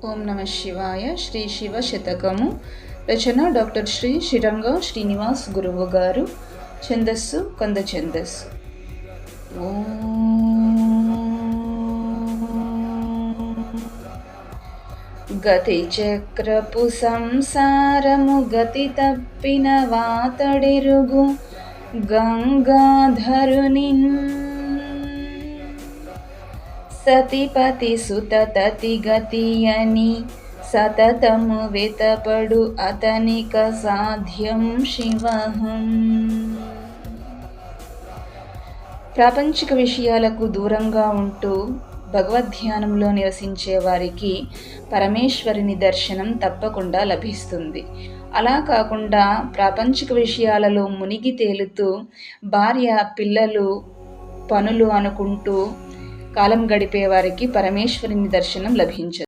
ఓం నమ శివాయ. శ్రీ శివ శతకము. రచన డాక్టర్ శ్రీ శ్రీరంగ శ్రీనివాస్ గురువు గారు. ఛందస్సు కంద ఛందస్సు. గతి చక్రపు సంసారము గతి తప్పిన వాతడెరుగు గంగాధరుని సతిపతి సుత తతి గతి అని సతతము వెతపడు అతనిక సాధ్యం శివహం. ప్రాపంచిక విషయాలకు దూరంగా ఉంటూ భగవద్ధ్యానంలో నివసించే వారికి పరమేశ్వరుని దర్శనం తప్పకుండా లభిస్తుంది. అలా కాకుండా ప్రాపంచిక విషయాలలో మునిగి తేలుతూ భార్య పిల్లలు పనులు అనుకుంటూ కాలం గడిపే వారికి పరమేశ్వరుని దర్శనం లభించదు.